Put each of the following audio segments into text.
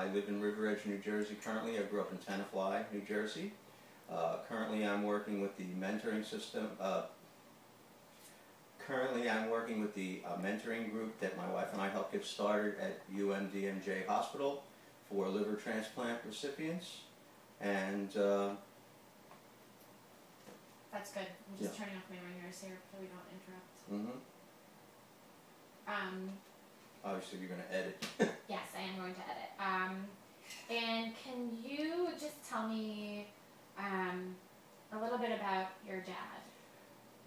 I live in River Edge, New Jersey currently. I grew up in Tenafly, New Jersey. Currently I'm working with the mentoring system. Currently I'm working with the mentoring group that my wife and I helped get started at UMDMJ Hospital for liver transplant recipients. And that's good. I'm just turning off my ringers here so we don't interrupt. Mm-hmm. Obviously you're going to edit. Yes, I am going to edit. And can you just tell me a little bit about your dad?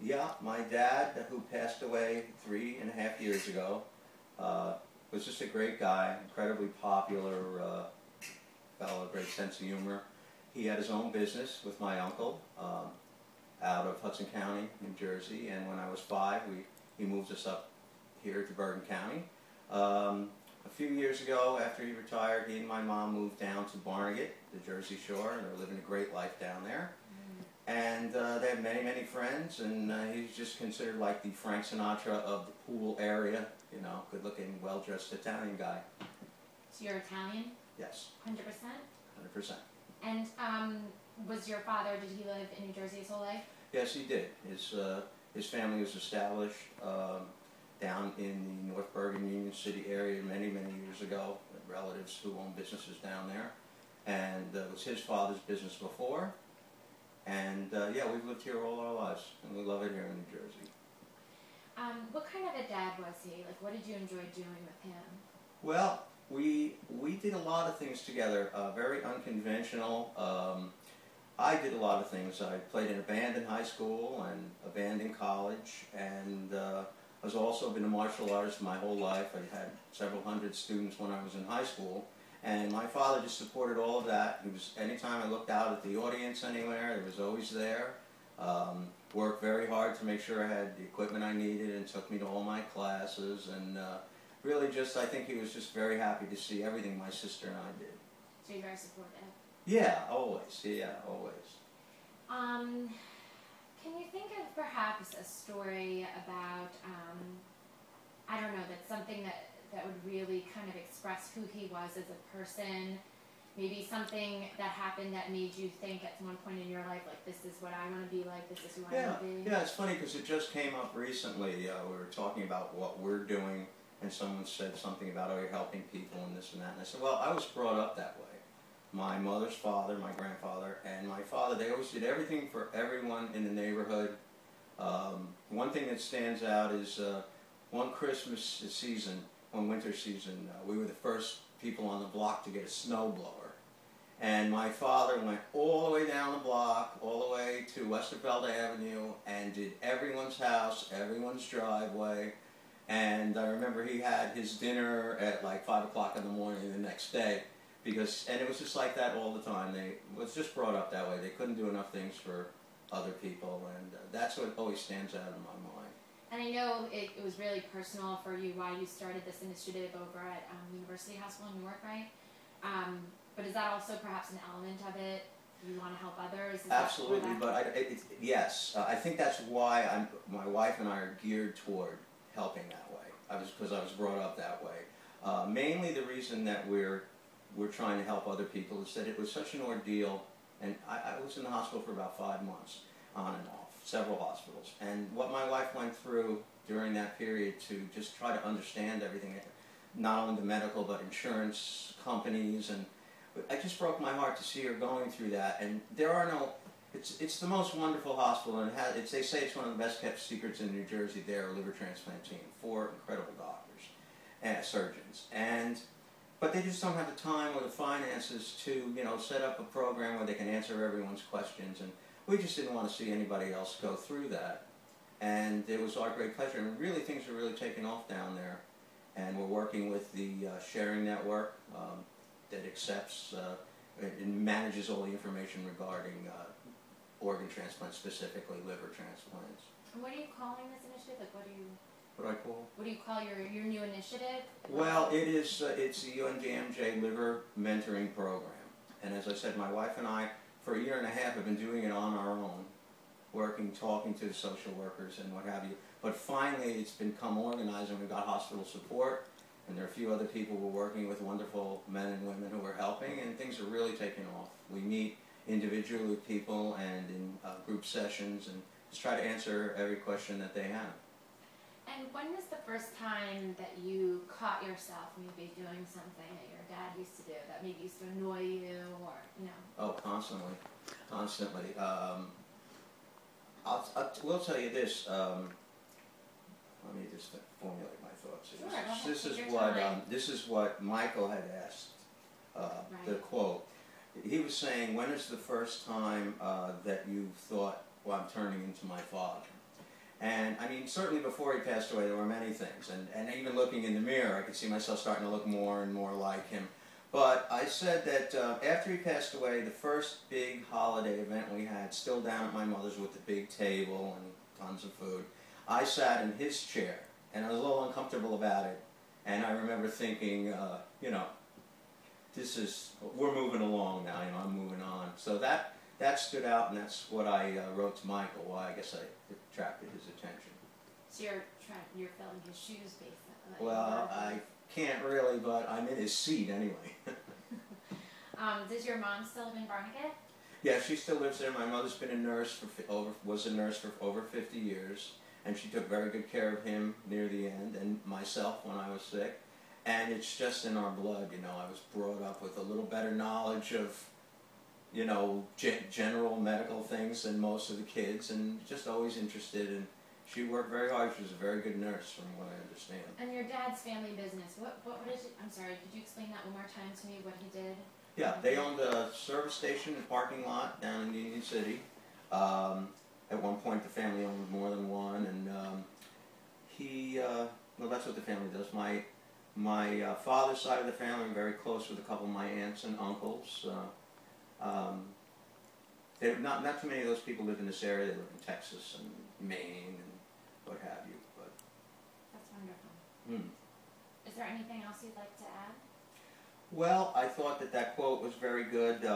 Yeah, my dad, who passed away 3.5 years ago, was just a great guy, incredibly popular fellow, great sense of humor. He had his own business with my uncle out of Hudson County, New Jersey, and when I was 5, he moved us up here to Bergen County. A few years ago, after he retired, he and my mom moved down to Barnegat, the Jersey Shore, and they're living a great life down there. And they have many, many friends, and he's just considered like the Frank Sinatra of the Pool area, you know, good-looking, well-dressed Italian guy. So you're Italian? Yes. 100%? 100%. And was your father, did he live in New Jersey his whole life? Yes, he did. His family was established down in the North Bergen, Union City area many, many years ago, with relatives who own businesses down there. And it was his father's business before. And yeah, we've lived here all our lives, and we love it here in New Jersey. What kind of a dad was he? Like, what did you enjoy doing with him? Well, we did a lot of things together, very unconventional. I did a lot of things. I played in a band in high school and a band in college, and I've also been a martial artist my whole life. I had several hundred students when I was in high school. And my father just supported all of that. He was, anytime I looked out at the audience anywhere, he was always there. Worked very hard to make sure I had the equipment I needed and took me to all my classes. And really just, I think he was just very happy to see everything my sister and I did. So you're very supportive? Yeah, always. Yeah, always. Can you think of perhaps a story about, I don't know, that's something that would really kind of express who he was as a person, maybe something that happened that made you think at one point in your life, like, this is what I want to be like, this is who I want to be? Yeah, it's funny because it just came up recently. We were talking about what we're doing, and someone said something about, oh, you're helping people and this and that. And I said, well, I was brought up that way. My mother's father, my grandfather, and my father, they always did everything for everyone in the neighborhood. One thing that stands out is one Christmas season, one winter season, we were the first people on the block to get a snowblower. And my father went all the way down the block, all the way to Westervelde Avenue, and did everyone's house, everyone's driveway. And I remember he had his dinner at like 5 o'clock in the morning the next day. And it was just like that all the time. They was just brought up that way. They couldn't do enough things for other people, and that's what always stands out in my mind. And I know it was really personal for you why you started this initiative over at University Hospital in Newark, right? But is that also perhaps an element of it? You want to help others? Absolutely, but yes. I think that's why my wife and I are geared toward helping that way. Because I was brought up that way. Mainly the reason that we're trying to help other people is that it was such an ordeal, and I was in the hospital for about 5 months, on and off, several hospitals. And what my wife went through during that period to just try to understand everything, not only the medical but insurance companies, and it just broke my heart to see her going through that. And there are no, it's the most wonderful hospital, and they say it's one of the best kept secrets in New Jersey. They're a liver transplant team, 4 incredible doctors and surgeons, but they just don't have the time or the finances to, you know, set up a program where they can answer everyone's questions. And we just didn't want to see anybody else go through that. And it was our great pleasure. And really, things are really taking off down there. And we're working with the sharing network that accepts and manages all the information regarding organ transplants, specifically liver transplants. And what are you calling this initiative? Like, what do you call your new initiative? Well, it's the UMDMJ Liver Mentoring Program. And as I said, my wife and I, for 1.5 years, have been doing it on our own, working, talking to social workers and what have you. But finally, it's become organized, and we've got hospital support, and there are a few other people we're working with, wonderful men and women who are things are really taking off. We meet individually with people and in group sessions and just try to answer every question that they have. And when was the first time that you caught yourself maybe doing something that your dad used to do that maybe used to annoy you, or, you know? Oh, constantly. Constantly. We'll tell you this. Let me just formulate my thoughts. Sure, This is what Michael had asked, the quote. He was saying, when is the first time that you thought, well, I'm turning into my father? And, I mean, certainly before he passed away, there were many things. And even looking in the mirror, I could see myself starting to look more and more like him. But I said that after he passed away, the first big holiday event we had, still down at my mother's with the big table and tons of food, I sat in his chair, and I was a little uncomfortable about it. And I remember thinking, you know, we're moving along now, you know, I'm moving on. So that stood out, and that's what I wrote to Michael, why I guess I attracted his attention. So you're filling his shoes, basically. Well, I can't really, but I'm in his seat anyway. Does your mom still live in Barnegat? Yeah, she still lives there. My mother's been a nurse was a nurse for over 50 years, and she took very good care of him near the end, and myself when I was sick. And it's just in our blood, you know. I was brought up with a little better knowledge of, you know, general medical things than most of the kids, and just always interested. And she worked very hard. She was a very good nurse, from what I understand. And your dad's family business, what is it? I'm sorry, could you explain that one more time to me, what he did? Yeah, they owned a service station and parking lot down in Union City. At one point, the family owned more than one, and well, that's what the family does. My father's side of the family, I'm very close with a couple of my aunts and uncles. Not too many of those people live in this area. They live in Texas and Maine and what have you. But that's wonderful. Is there anything else you'd like to add? Well, I thought that quote was very good.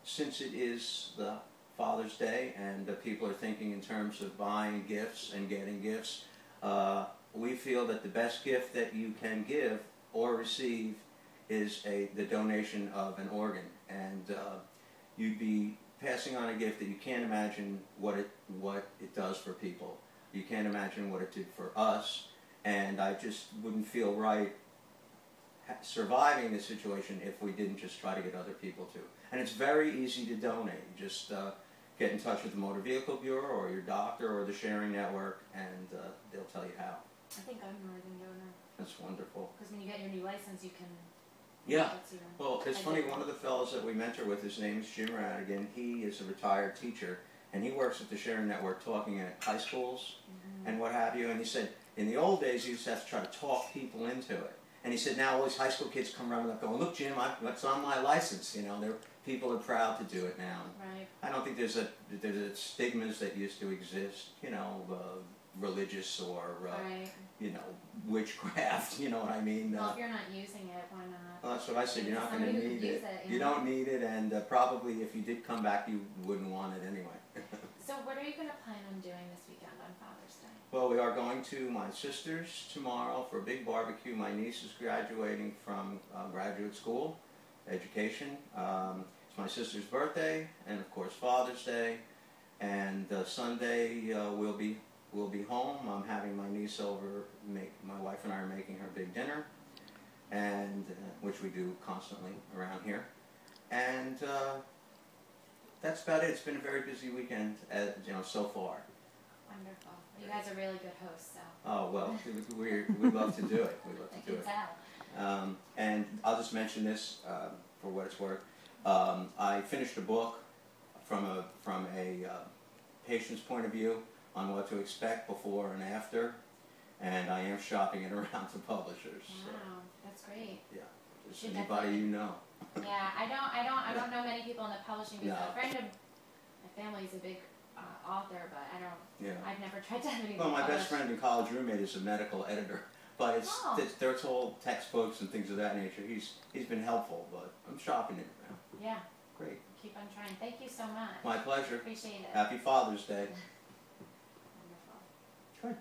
Since it is the Father's Day and people are thinking in terms of buying gifts and getting gifts, we feel that the best gift that you can give or receive is the donation of an organ. And you'd be passing on a gift that you can't imagine what it does for people. You can't imagine what it did for us, and I just wouldn't feel right surviving this situation if we didn't just try to get other people to. And it's very easy to donate. Just get in touch with the Motor Vehicle Bureau or your doctor or the Sharing Network, and they'll tell you how. I think I'm an organ donor. That's wonderful. Because when you get your new license, you can... Yeah. Well, it's funny, one of the fellows that we mentor with, his name is Jim Radigan. He is a retired teacher, and he works at the Sharing Network talking at high schools and what have you. And he said, in the old days, he used to have to try to talk people into it. And he said, now all these high school kids come running up going, look, Jim, what's on my license? You know, people are proud to do it now. Right. I don't think there's stigmas that used to exist, you know, religious or, you know, witchcraft, you know what I mean? Well, if you're not using it, why not? Well, that's what I said, you're not going to need it. You don't need it, and probably if you did come back, you wouldn't want it anyway. So what are you going to plan on doing this weekend on Father's Day? Well, we are going to my sister's tomorrow for a big barbecue. My niece is graduating from graduate school, education. It's my sister's birthday, and of course Father's Day. And Sunday we'll be home. I'm having my niece over. My wife and I are making her big dinner, and which we do constantly around here. And that's about it. It's been a very busy weekend, you know, so far. Wonderful. You guys are really good hosts, so. Oh, well, we love to do it. We love to do it. And I'll just mention this for what it's worth. I finished a book from a patient's point of view on what to expect before and after, and I am shopping it around to publishers. Wow, that's great. Yeah, just anybody you know. Yeah, I don't know many people in the publishing business. A friend of my family is a big author, but I don't. Yeah. I've never tried to have anything. Well, my best friend and college roommate is a medical editor, but it's all textbooks and things of that nature. He's been helpful, but I'm shopping it around. Yeah. Great. Keep on trying. Thank you so much. My pleasure. Appreciate it. Happy Father's Day. Wonderful. Good.